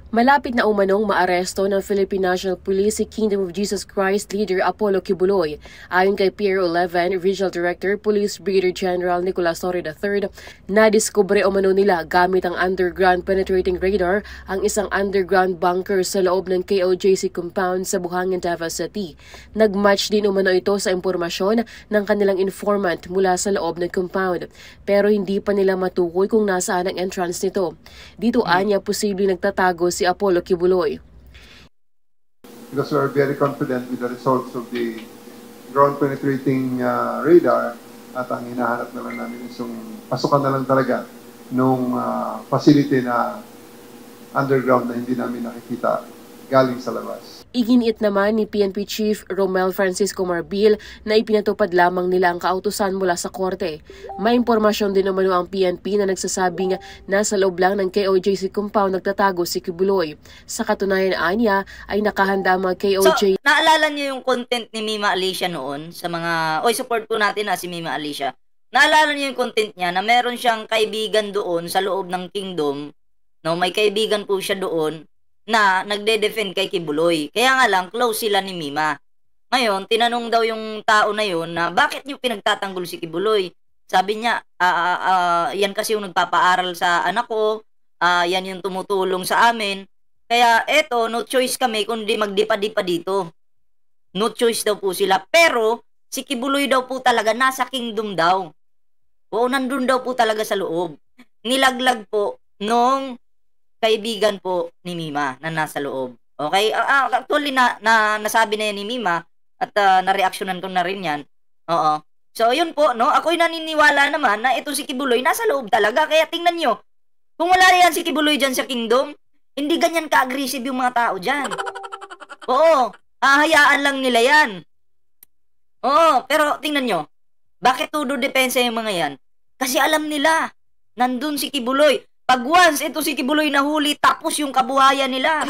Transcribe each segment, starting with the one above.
Malapit na umanong maaresto ng Philippine National Police si Kingdom of Jesus Christ leader Apollo Kibuloy. Ayon kay Pier 11 Regional Director Police Brigadier General Nicolas Torre III, nadiskubre umano nila gamit ang underground penetrating radar ang isang underground bunker sa loob ng KOJC compound sa Buhangin, Davao City. Nagmatch din umano ito sa impormasyon ng kanilang informant mula sa loob ng compound, pero hindi pa nila matukoy kung nasaan ang entrance nito. Dito anya posibleng nagtatago si Apollo Kibuloy. Because we are very confident with the results of the ground penetrating radar, at ang hinahanap na lang namin is yung pasukan na lang talaga nung facility na underground na hindi namin nakikita galing sa labas. Iginiit naman ni PNP Chief Romel Francisco Marbil na ipinatupad lamang nila ang kautusan mula sa korte. May impormasyon din naman ang PNP na nagsasabing nasa loob lang ng KOJC compound nagtatago si Kibuloy. Sa katunayan anya ay nakahanda ang mga KOJ. So, naalala niyo yung content ni Mima Alicia noon sa mga, support po natin si Mima Alicia. Naalala niyo yung content niya na meron siyang kaibigan doon sa loob ng kingdom, no? May kaibigan po siya doon na nagde-defend kay Kibuloy. Kaya nga lang, close sila ni Mima. Ngayon, tinanong daw yung tao na yun na bakit niyo pinagtatanggol si Kibuloy? Sabi niya, yan kasi yung nagpapaaral sa anak ko, yan yung tumutulong sa amin. Kaya eto, no choice kami kundi magdipa-dipa dito. No choice daw po sila. Pero, si Kibuloy daw po talaga nasa kingdom daw. Oo, nandun daw po talaga sa loob. Nilaglag po nung kaibigan po ni Mima na nasa loob. Okay? Actually, nasabi na yan ni Mima at na-reactionan ko na rin yan. Oo. So, yun po, no? Ako'y naniniwala naman na ito si Kibuloy nasa loob talaga. Kaya tingnan nyo, kung wala yan si Kibuloy dyan sa kingdom, hindi ganyan ka-aggressive yung mga tao dyan. Oo. Hahayaan lang nila yan. Oo. Pero tingnan nyo, bakit todo depensa yung mga yan? Kasi alam nila, nandun si Kibuloy. Pag once ito si Kibuloy nahuli, tapos yung kabuhayan nila.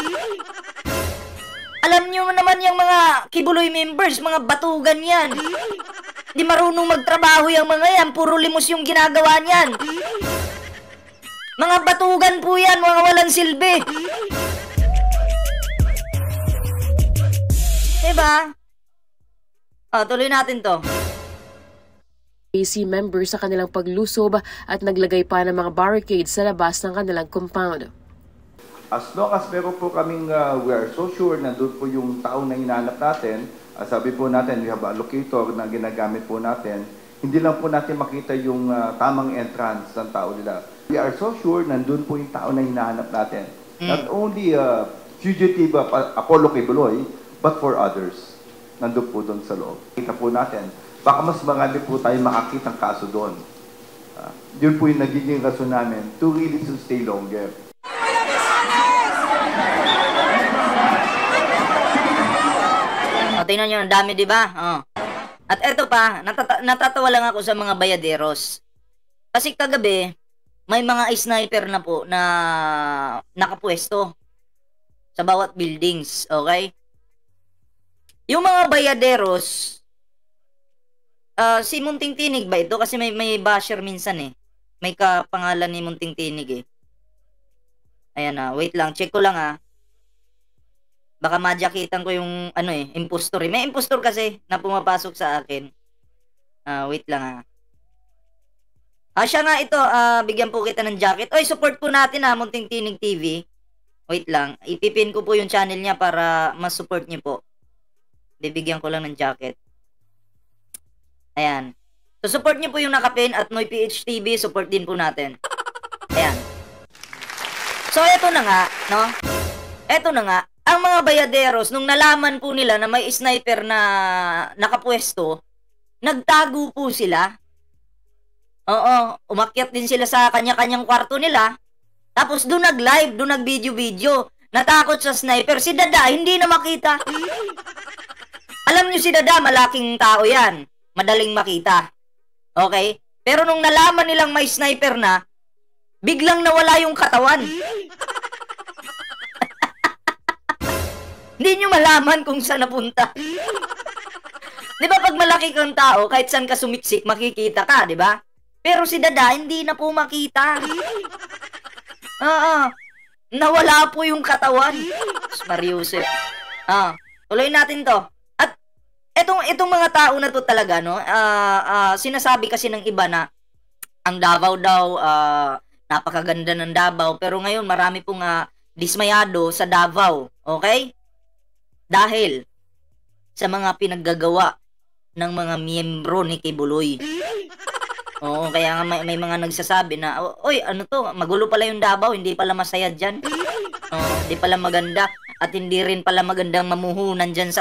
Alam nyo naman yung mga Kibuloy members, mga batugan yan. Di marunong magtrabaho yung mga yan, puro limos yung ginagawa niyan. Mga batugan po yan, mga walang silbi. Diba? Tuloy natin to. AC members sa kanilang paglusob at naglagay pa ng mga barricades sa labas ng kanilang compound. As long as meron po kaming, we are so sure na doon po yung taong na hinahanap natin, sabi po natin, we have a locator na ginagamit po natin, hindi lang po natin makita yung tamang entrance ng tao nila. We are so sure na doon po yung tao na hinahanap natin. Not only fugitive Apollo Kibuloy, but for others. Nandun po doon sa loob. Kita po natin, baka mas marami po tayo makakitang kaso doon. Yun po yung nagiging rason namin to really to stay longer. Tingnan nyo, ang dami, di ba? At eto pa, natatawa lang ako sa mga bayaderos. Kasi kagabi, may mga sniper na po na nakapwesto sa bawat buildings, okay? Yung mga bayaderos, si Munting Tinig ba ito? Kasi may basher minsan eh. May kapangalan ni Munting Tinig eh. Ayan wait lang, check ko lang Baka madyakitan ko yung impostor eh. May impostor kasi na pumapasok sa akin. Wait lang siya nga ito, bigyan po kita ng jacket. Oy, support po natin Munting Tinig TV. Wait lang, ipipin ko po yung channel niya para mas support niyo po. Bibigyan ko lang ng jacket. Ayan. So, support niyo po yung nakapin at Noy PH TV, support din po natin. Ayan. So, eto na nga, no? Eto na nga, ang mga bayaderos, nung nalaman po nila na may sniper na nakapwesto, nagtago po sila. Oo, umakyat din sila sa kanya-kanyang kwarto nila. Tapos doon nag-live, doon nag-video-video. Natakot sa sniper. Si Dada, hindi na makita. Alam nyo si Dada, malaking tao yan. Madaling makita. Okay? Pero nung nalaman nilang may sniper na, biglang nawala yung katawan. Hindi nyo malaman kung saan napunta. Di ba pag malaki kang tao, kahit saan ka sumiksik, makikita ka, di ba? Pero si Dada, hindi na po makita. Nawala po yung katawan. Mariusip. Tuloy natin to. At itong mga tao na to talaga, no, sinasabi kasi ng iba na ang Davao daw, napakaganda ng Davao, pero ngayon marami pong dismayado sa Davao. Okay? Dahil sa mga pinaggagawa ng mga miyembro ni Kibuloy. Oo, kaya nga may mga nagsasabi na, oy, ano to, magulo pala yung Davao, hindi pala masaya dyan. Hindi pala maganda, at hindi rin pala magandang mamuhunan dyan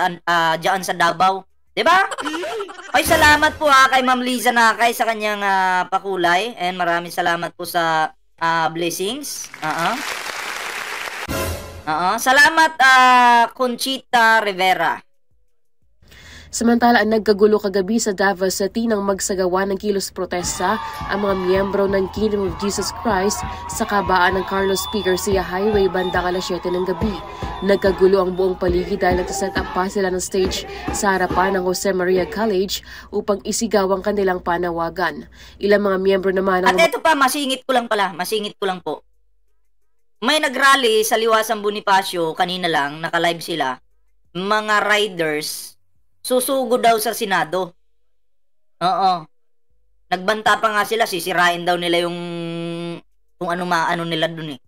dyan sa Davao. Diba? Ay, salamat po kay Ma'am Liza Nakay sa kanyang pakulay, and maraming salamat po sa blessings. Salamat, Conchita Rivera. Samantala, nagkagulo kagabi sa Davao City nang magsagawa ng kilos protesta ang mga miyembro ng Kingdom of Jesus Christ sa kabaan ng Carlos P. Garcia Highway bandang alas 7 ng gabi. Nagkagulo ang buong paligid dahil nagsaset up pa sila ng stage sa harapan ng Jose Maria College upang isigaw ang kanilang panawagan. Ilang mga miyembro naman ng... At ito pa, masingit ko lang po. May nagrally sa Liwasang Bonifacio kanina lang, naka-live sila. Mga riders susugo daw sa Senado. Oo. Nagbanta pa nga sila, sisirain daw nila yung kung ano nila dun eh.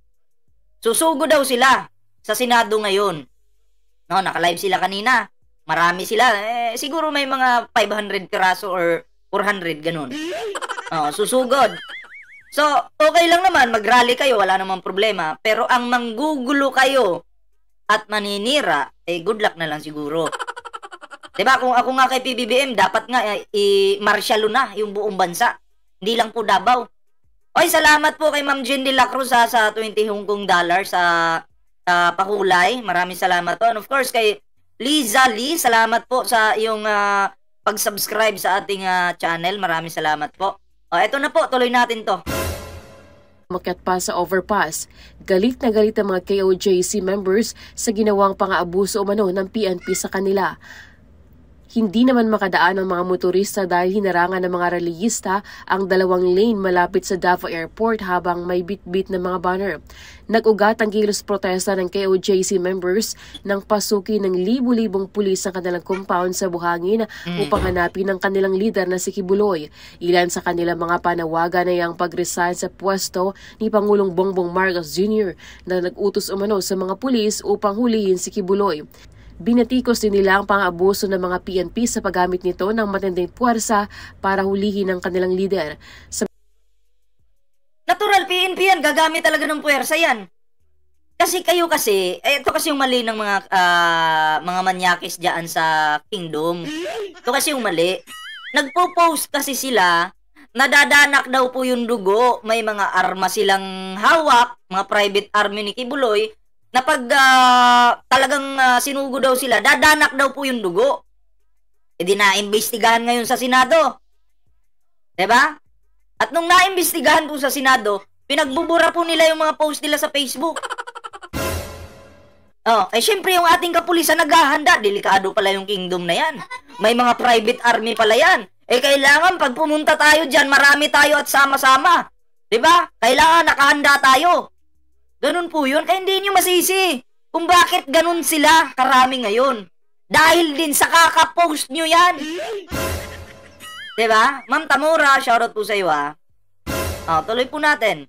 Susugo daw sila sa Senado ngayon. No, naka-live sila kanina. Marami sila. Siguro may mga 500 piraso or 400 ganun. Susugod. So, okay lang naman, mag-rally kayo, wala namang problema. Pero ang manggugulo kayo at maninira, good luck na lang siguro. Diba, kung ako nga kay PBBM, dapat nga i-martialo na yung buong bansa. Hindi lang po Davao. Oy, salamat po kay Ma'am Jean de la Cruz sa 20 Hong Kong dollar sa pakulay. Maraming salamat po. And of course, kay Liza Lee, salamat po sa iyong pag-subscribe sa ating channel. Maraming salamat po. Eto na po, tuloy natin to. Umakyat pa sa overpass. Galit na galit ang mga KOJC members sa ginawang pang-aabuso umano ng PNP sa kanila. Hindi naman makadaan ang mga motorista dahil hinarangan ng mga reliyista ang 2 lane malapit sa Davao Airport habang may bit-bit na mga banner. Nag-ugat ang kilos protesta ng KOJC members nang pasukin ng libu-libong pulis ang kanilang compound sa Buhangin upang hanapin ang kanilang leader na si Kibuloy. Ilan sa kanilang mga panawagan ay ang pag-resign sa pwesto ni Pangulong Bongbong Marcos Jr. na nag-utos umano sa mga pulis upang hulihin si Kibuloy. Binatikos din nila ang pang-abuso ng mga PNP sa paggamit nito ng matinding puwersa para hulihin ang kanilang leader. Natural, PNP yan. Gagamit talaga ng puwersa yan. Kasi ito kasi yung mali ng mga manyakis dyan sa Kingdom. Ito kasi yung mali. Nagpo-post kasi sila, nadadanak daw po yung dugo, may mga arma silang hawak, mga private army ni Kibuloy, na pag talagang sinugo daw sila, dadanak daw po yung dugo. Di na-imbestigahan ngayon sa Senado. Diba? At nung na-imbestigahan po sa Senado, pinagbubura po nila yung mga post nila sa Facebook. Syempre yung ating kapulisan naghahanda, delikado pala yung Kingdom na yan. May mga private army pala yan. Kailangan pag pumunta tayo dyan, marami tayo at sama-sama. Diba? Kailangan nakahanda tayo. Ganun po yun. Kaya hindi nyo masisi kung bakit ganun sila karami ngayon. Dahil din sa kakapost nyo yan. Diba? Ma'am Tamura, shoutout po sa iyo tuloy po natin.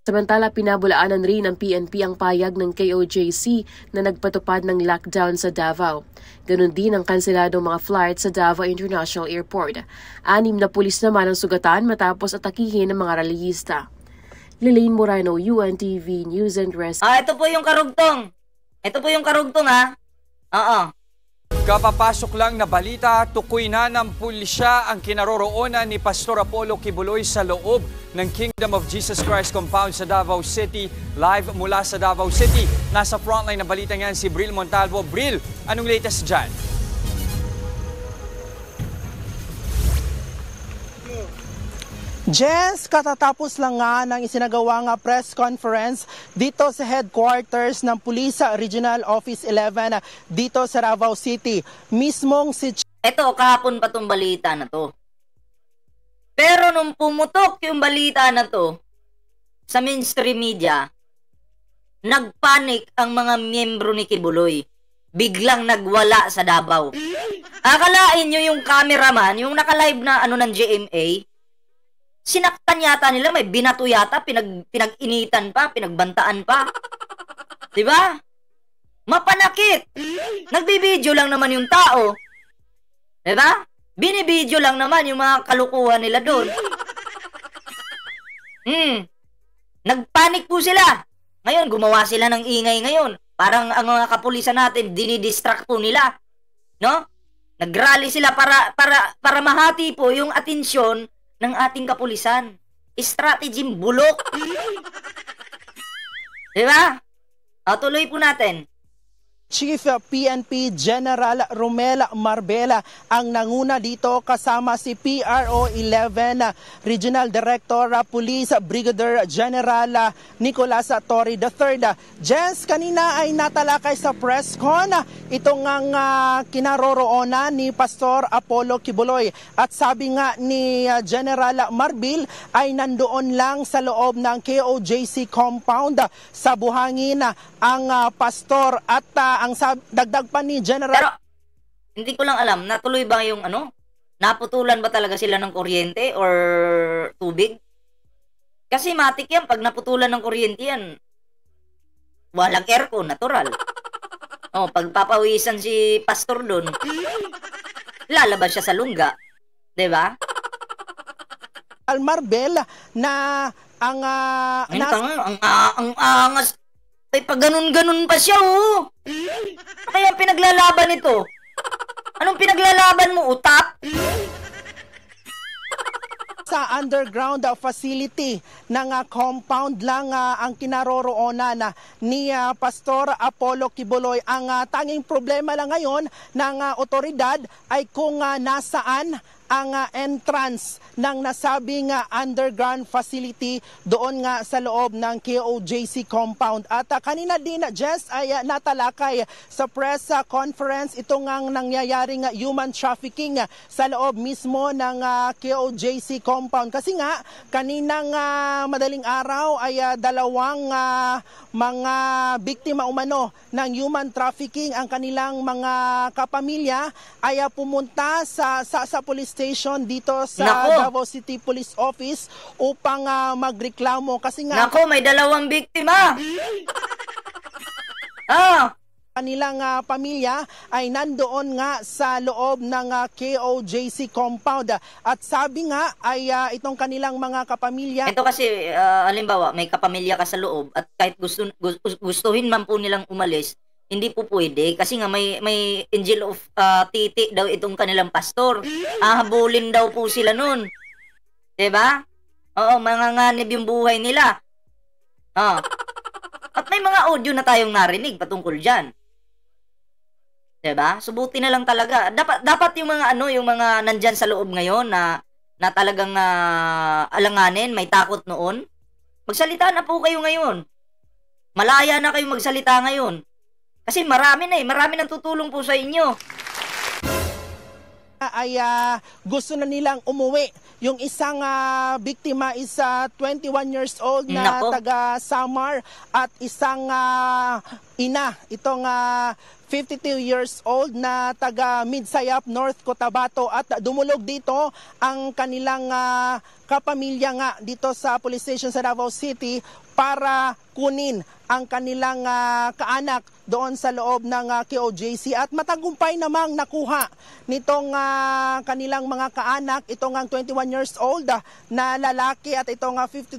Samantala, pinabulaanan rin ng PNP ang payag ng KOJC na nagpatupad ng lockdown sa Davao. Ganon din ang kanseladong mga flight sa Davao International Airport. 6 na pulis naman ang sugatan matapos atakihin ng mga reliyista. Lilane Moreno, UNTV News and Rescue. Ito po yung karugtong. Oo. Kapapasok lang na balita, tukoy na ng pulisya ang kinaroroonan ni Pastor Apollo Kibuloy sa loob ng Kingdom of Jesus Christ compound sa Davao City. Live mula sa Davao City. Nasa frontline ng balita ngayon si Bril Montalvo. Bril, anong latest dyan? Jens, katatapos lang nga ng isinagawang press conference dito sa headquarters ng Pulisa Regional Office 11 dito sa Davao City. Mismong si... Ito, kahapon pa tong balita na to. Pero nung pumutok yung balita na to sa mainstream media, nagpanik ang mga miyembro ni Kibuloy. Biglang nagwala sa Davao. Akalain nyo yung cameraman, yung naka-live na ng GMA, sinaktan yata nila, may binato yata, pinag-initan pa, pinagbantaan pa. Diba? Mapanakit. Nagbibideo lang naman yung tao. Diba? Binibideo lang naman yung mga kalukuhan nila doon. Nagpanik po sila. Ngayon, gumawa sila ng ingay ngayon. Parang ang mga kapulisan natin, dinidistract po nila. No? Nagrally sila para mahati po yung atensyon ng ating kapulisan. Strategy bulok. Diba? Tuloy po natin. Chief PNP General Romel Marbela ang nanguna dito kasama si PRO 11 Regional Director Police Brigadier General Nicolas Torre III. Jens, kanina ay natalakay sa press con itong ang kinaroroonan ni Pastor Apollo Kibuloy at sabi nga ni General Marbil ay nandoon lang sa loob ng KOJC compound sa buhangin ang pastor at ang dagdag pa ni General. Pero hindi ko lang alam, natuloy ba yung naputulan ba talaga sila ng kuryente or tubig? Kasi matik yan, pag naputulan ng kuryente yan, walang aircon, natural. Pag papawisan si pastor doon, lalabas siya sa lungga. Diba? Marbel na ang angas. Ay, pag ganun-ganun pa siya, Kaya pinaglalaban ito. Anong pinaglalaban mo, utak? Sa underground facility ng compound lang ang kinaroroonan ni Pastor Apollo Kibuloy. Ang tanging problema lang ngayon ng otoridad ay kung nasaan ang entrance ng nasabing underground facility doon nga sa loob ng KOJC compound. At kanina din, Jess, ay natalakay sa press conference itong ang nangyayaring human trafficking sa loob mismo ng KOJC compound. Kasi nga, kaninang madaling araw ay dalawang mga biktima umano ng human trafficking ang kanilang mga kapamilya ay pumunta sa police station dito sa Davao City Police Office upang magreklamo kasi nga may dalawang biktima. Kanilang pamilya ay nandoon nga sa loob ng KOJC compound at sabi nga ay itong kanilang mga kapamilya. Ito kasi halimbawa may kapamilya ka sa loob at kahit gustuhin man po nilang umalis, hindi po pwede kasi nga may angel of titi daw itong kanilang pastor. Habulin daw po sila nun. 'Di ba? Manganganib yung buhay nila. At may mga audio na tayong narinig patungkol diyan. 'Di ba? Subuti na lang talaga. Dapat yung mga yung mga nandiyan sa loob ngayon na talagang alanganin, may takot noon. Magsalita na po kayo ngayon. Malaya na kayong magsalita ngayon. Kasi marami nang tutulong po sa inyo. Ay gusto na nilang umuwi. Yung isang biktima is 21 years old na taga Samar at isang ina, itong 52 years old na taga Midsayap, North Cotabato at dumulog dito ang kanilang kapamilya nga dito sa police station sa Davao City para kunin ang kanilang kaanak doon sa loob ng KOJC at matagumpay namang nakuha nitong kanilang mga kaanak, itong 21 years old na lalaki at itong 52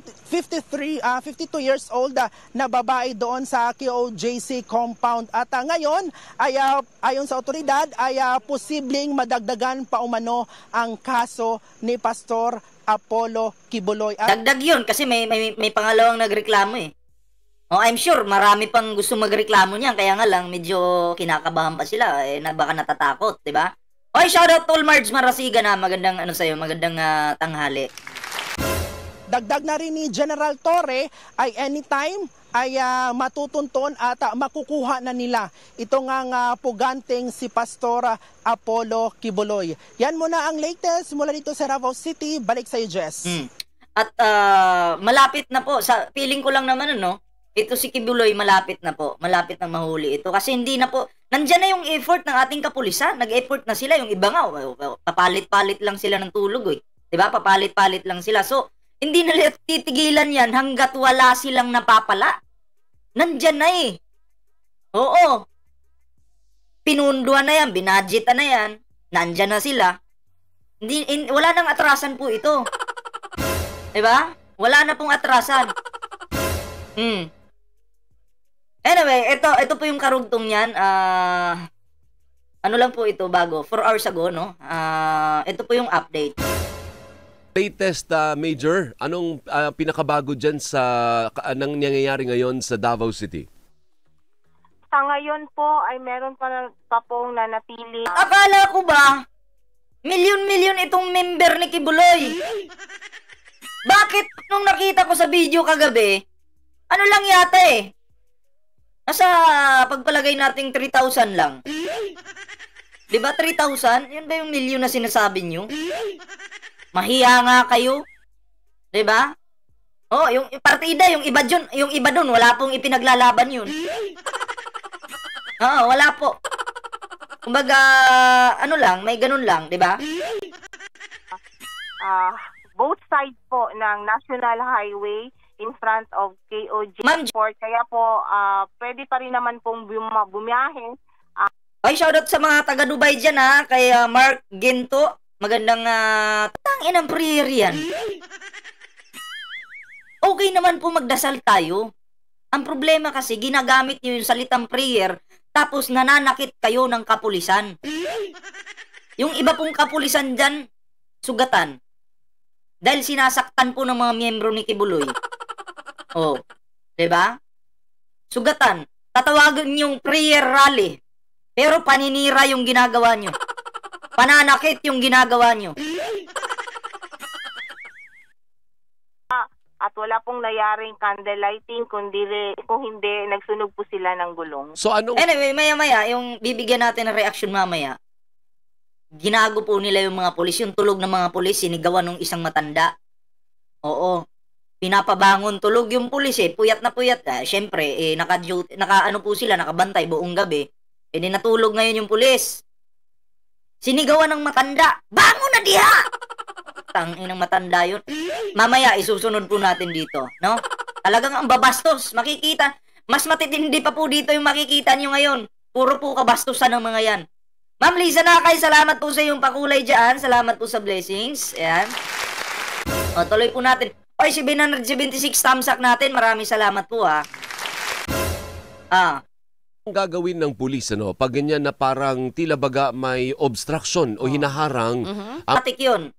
years old na babae doon sa KOJC compound. At ngayon ay ayon sa otoridad ay posibleng madagdagan pa umano ang kaso ni Pastor Apollo Kibuloy. Dagdag yun kasi may pangalawang nagreklamo eh. I'm sure marami pang gusto magreklamo niyan kaya nga lang medyo kinakabahan pa sila baka natatakot, 'di ba? Shoutout to Marge Marasiga na magandang magandang tanghali. Dagdag na rin ni General Torre ay anytime ay matutunton at makukuha na nila itong ang puganteng si Pastor Apollo Kibuloy. Yan muna ang latest mula dito sa Davao City. Balik sa iyo, Jess. At malapit na po, sa feeling ko lang naman ito si Kibuloy malapit na po. Malapit na mahuli ito. Kasi hindi na po, nandyan na yung effort ng ating kapulisan. Nag-effort na sila. Yung iba nga, papalit-palit lang sila ng tulog eh. Diba? Papalit-palit lang sila. So, hindi na titigilan yan hanggat wala silang napapala. Nandyan na eh. Oo. Pinunduan na yan, binadgetan na yan. Nandyan na sila. Wala nang atrasan po ito. Diba? Wala na pong atrasan. Anyway, ito po yung karugtong niyan. Ano lang po ito bago, 4 hours ago, no? Ito po yung update. Latest, Major, anong pinakabago dyan sa anong nangyayari ngayon sa Davao City? Sa ngayon po ay meron pa pong nanatili. Akala ko ba, milyon-milyon itong member ni Kibuloy? Bakit nung nakita ko sa video kagabi, ano lang yata eh? Nasa pagpalagay nating 3,000 lang. Diba 3,000? Yun ba yung milyon na sinasabi nyo? Mahiya nga kayo. Diba? Oh, yung partida, yung iba dun, wala pong ipinaglalaban yun. Oo, wala po. Kumbaga, ano lang, may ganun lang, diba? Both sides po ng National Highway in front of KOJ Port. Kaya po, pwede pa rin naman pong bumiyahe. Ay, shoutout sa mga taga Dubai dyan ha, kay Mark Ginto. Magandang tangin ang prayer yan. Okay naman po magdasal tayo. Ang problema kasi, ginagamit nyo yung salitang prayer, tapos nananakit kayo ng kapulisan. Yung iba pong kapulisan dyan, sugatan. Dahil sinasaktan po ng mga miyembro ni Kibuloy. Oh, 'di ba? Sugatan. Tatawagan yung prayer rally. Pero paninira yung ginagawa nyo. Pananakit yung ginagawa nyo. At wala pong nayaring candle lighting kung hindi nagsunog po sila ng gulong. So anong Anyway, maya-maya yung bibigyan natin ng reaction mamaya. Ginago po nila yung mga pulis, yung tulog ng mga pulis sinigawan ng isang matanda. Oo. Pinapabangon tulog yung pulis eh, puyat na puyat. Syempre, naka-ano po sila, nakabantay buong gabi. Eh, di natulog ngayon yung pulis. Sinigawan ng matanda, bangon na diha! Tangin ng matanda yun. Mamaya, isusunod po natin dito, no? Talagang ang babastos, makikita. Mas matitindi pa po dito yung makikita nyo ngayon. Puro po kabastusan ng mga yan. Ma'am Liza Nakay, salamat po sa iyong pakulay dyan. Salamat po sa blessings. Ayan. O, tuloy po natin. Oy, 776 thumbs up natin. Maraming salamat po, ha. ang gagawin ng pulis pag ganyan na parang tila baga may obstruction o hinaharang? Matik yun.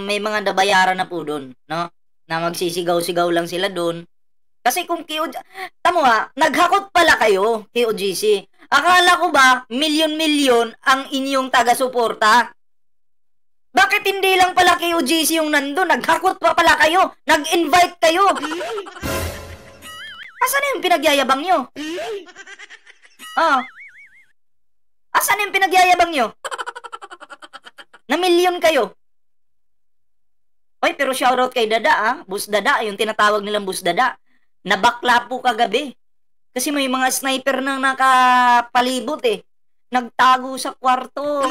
May mga nabayaran na po doon, no? Na magsisigaw-sigaw lang sila doon. Kasi kung tamo naghakot pala kayo, KOGC. Akala ko ba, milyon-milyon ang inyong taga-suporta? Bakit hindi lang pala KOGC yung nandun? Naghakot pa pala kayo. Nag-invite kayo. Asan yung pinagyayabang nyo? Asan yung pinagyayabang nyo? Na milyon kayo. Oy, pero shoutout kay Dada, Bus Dada, yung tinatawag nilang Bus Dada. Nabakla po kagabi. Kasi may mga sniper nang nakapalibot Nagtago sa kwarto.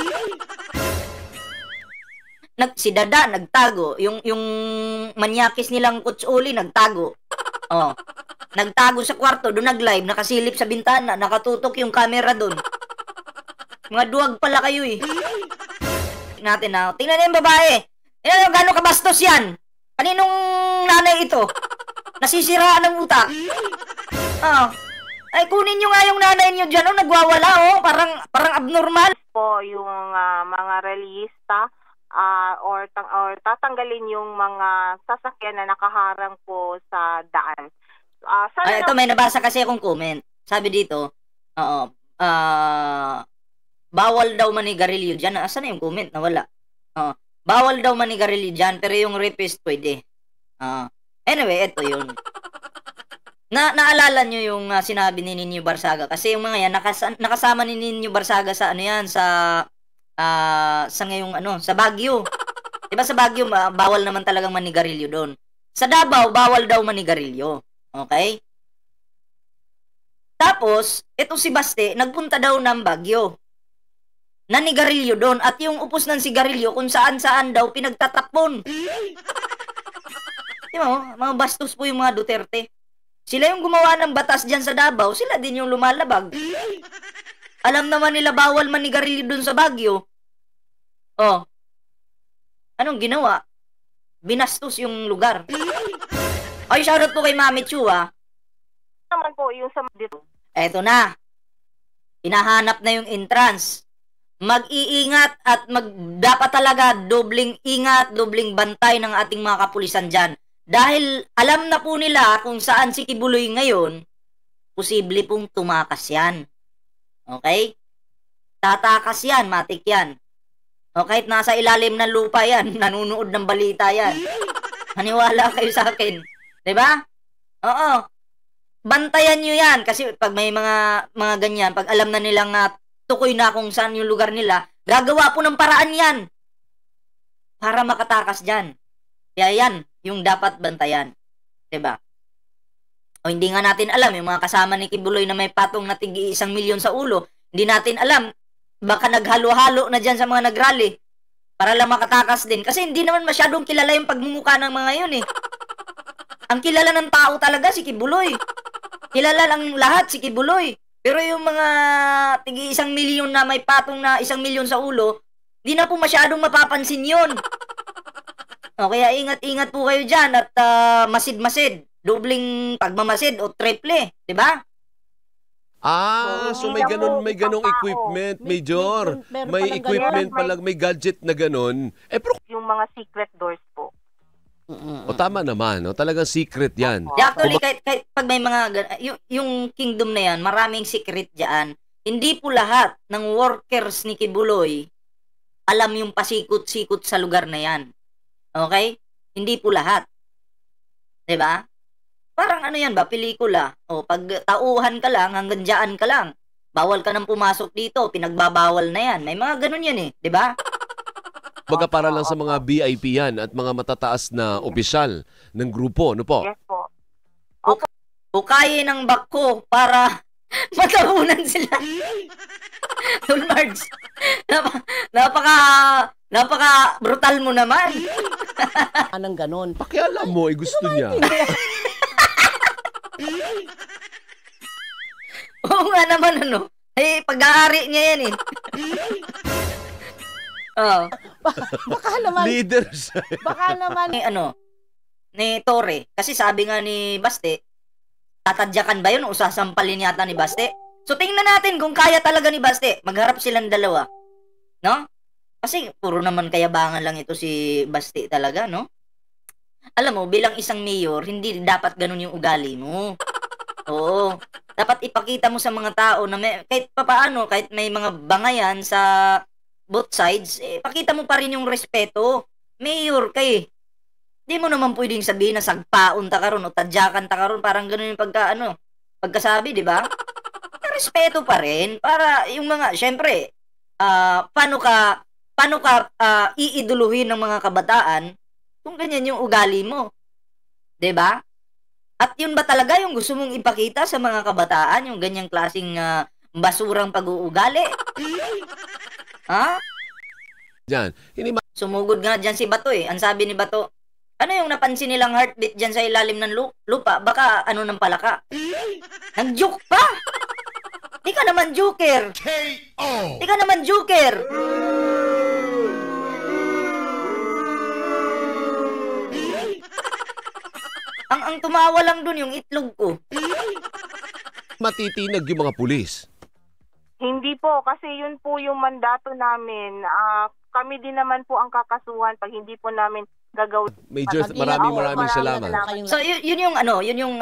Si Dada nagtago, yung manyakis nilang Coach Uli nagtago. Nagtago sa kwarto, doon nag-live, nakasilip sa bintana, nakatutok yung camera doon. Mga duwag pala kayo Natin tingnan niyo yung babae. Tingnan niyo gano'ng kabastos yan. Kaninong nanay ito? Nasisiraan ng utak. Ay kunin niyo nga yung nanay niyo diyan, nagwawala parang abnormal. Po yung mga relihista or tatanggalin yung mga sasakyan na nakaharang po sa daan. Ito may nabasa kasi akong comment. Sabi dito, bawal daw manigarilyo dyan. Asan na yung comment? Nawala. Bawal daw manigarilyo dyan, pero yung rapist pwede. Anyway, ito yun. Naalala nyo yung sinabi ni Ninyo Barsaga. Kasi yung mga yan, nakasama ni Ninyo Barsaga sa sa ngayong sa Baguio. Diba sa Baguio, bawal naman talagang manigarilyo doon. Sa Davao, bawal daw manigarilyo. Okay? Tapos, itong si Baste, nagpunta daw ng Baguio. Nanigarilyo doon. At yung upos ng sigarilyo, kung saan-saan daw pinagtatapon. Di ba, mga bastos po yung mga Duterte. Sila yung gumawa ng batas dyan sa Davao, sila din yung lumalabag. Alam naman nila bawal manigarilyo doon sa Baguio. Oh. Anong ginawa? Binastos yung lugar. Ay, shoutout po kay Mami Chu, Naman po yung sa dito. Eto na. Hinahanap na yung entrance. Mag-iingat at dapat talaga dobling ingat, dobling bantay ng ating mga kapulisan dyan. Dahil alam na po nila kung saan si Kibuloy ngayon, posible pong tumakas yan. Okay? Tatakas yan, matik yan. O kahit nasa ilalim ng lupa yan, nanunood ng balita yan. Maniwala kayo sa akin. Diba? Oo. Bantayan nyo yan. Kasi pag may mga ganyan, pag alam na nilang tukoy na kung saan yung lugar nila, gagawa po ng paraan yan. Para makatakas dyan. Kaya yan, yung dapat bantayan. Diba? O hindi nga natin alam, yung mga kasama ni Kibuloy na may patong na tig 1 milyon sa ulo, hindi natin alam, baka naghalo-halo na dyan sa mga nagrally para lang makatakas din. Kasi hindi naman masyadong kilala yung pagmumukha ng mga yun eh. Ang kilala ng tao talaga si Kibuloy. Kilala lang lahat si Kibuloy. Pero yung mga tig 1 milyon na may patong na 1 milyon sa ulo, hindi na po masyadong mapapansin yun. O kaya ingat-ingat po kayo dyan at masid-masid. Dobling pagmamasid o triple, di ba? So may ganong equipment, Major. May equipment palang, may gadget na ganon. Pero Yung mga secret doors po. o tama naman, talagang secret yan. Actually, kahit pag may mga, yung kingdom na yan, maraming secret dyan. Hindi po lahat ng workers ni Kibuloy alam yung pasikot-sikot sa lugar na yan. Okay? Hindi po lahat. Diba? Parang ano yan ba, pelikula. O pag tauhan ka lang, hanggang dyan ka lang. Bawal ka nang pumasok dito, pinagbabawal na yan. May mga ganun yan eh, di ba? Baga para lang sa mga VIP yan at mga matataas na opisyal ng grupo, ano po? Yes po. Bukayin ng bako para matahunan sila. Tol Marge, napaka brutal mo naman. Anong ganon? Pakialam mo, gusto niya. Oo nga naman, pag-aari niya yan eh. Baka naman. Leaders. Baka naman. Ni Torre. Kasi sabi nga ni Baste, tatadyakan ba yun o sasampalin yata ni Baste? So tingnan natin kung kaya talaga ni Baste. Magharap silang dalawa. No? Kasi puro naman kayabangan lang ito si Baste talaga, no? Alam mo, bilang isang mayor, hindi dapat ganun yung ugali mo. Oo. Dapat ipakita mo sa mga tao na kahit papaano, kahit may mga bangayan sa both sides, pakita mo pa rin yung respeto. Mayor ka eh. Hindi mo naman pwedeng sabihin na sagpaon ta karon o tadyakan ta karon, parang ganun yung pagkasabi, di ba? Respeto pa rin para yung mga, syempre, paano ka iiduluhin ng mga kabataan kung ganyan yung ugali mo. 'Di ba? At yun ba talaga yung gusto mong ipakita sa mga kabataan, yung ganyang klaseng basurang pag-uugali? Ha? Diyan. Sumugod nga dyan si Bato eh. Ang sabi ni Bato, ano yung napansin nilang heartbeat dyan sa ilalim ng lupa? Baka ng palaka. Nag-joke pa! Di ka naman joker! Di ka naman joker! Ang tumawa lang dun yung itlog ko. Matitinag yung mga pulis. Hindi po, kasi yun po yung mandato namin. Kami din naman po ang kakasuhan pag hindi po namin gagawin. Major, maraming salamat. So yun yung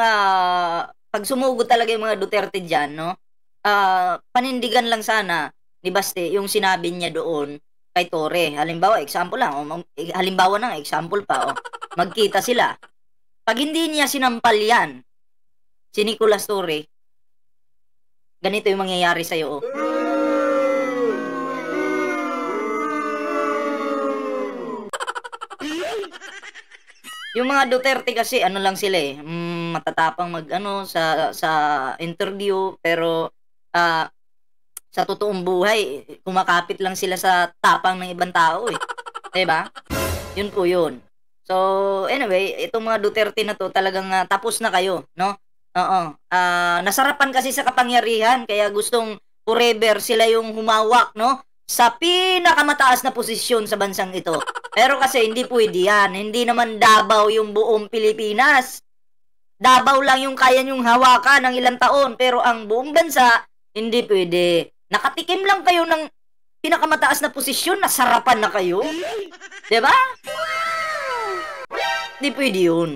pag sumugod talaga yung mga Duterte diyan, no? Panindigan lang sana ni Baste yung sinabi niya doon kay Torre. Halimbawa, example pa, magkita sila. Pag hindi niya sinampal yan, si Nicolas Torre, ganito yung mangyayari sa'yo. Yung mga Duterte kasi, lang sila matatapang sa interview, pero sa totoong buhay, kumakapit lang sila sa tapang ng ibang tao eh. 'Di ba? Yun po yun. So, anyway, itong mga Duterte na to, talagang tapos na kayo, no? Oo. Nasarapan kasi sa kapangyarihan, kaya gustong forever sila yung humawak, no? Sa pinakamataas na posisyon sa bansang ito. Pero kasi hindi pwede yan. Hindi naman Davao yung buong Pilipinas. Davao lang yung kaya nyong hawakan ng ilang taon, pero ang buong bansa, hindi pwede. Nakatikim lang kayo ng pinakamataas na posisyon, nasarapan na kayo. Diba? Hindi pwede yun.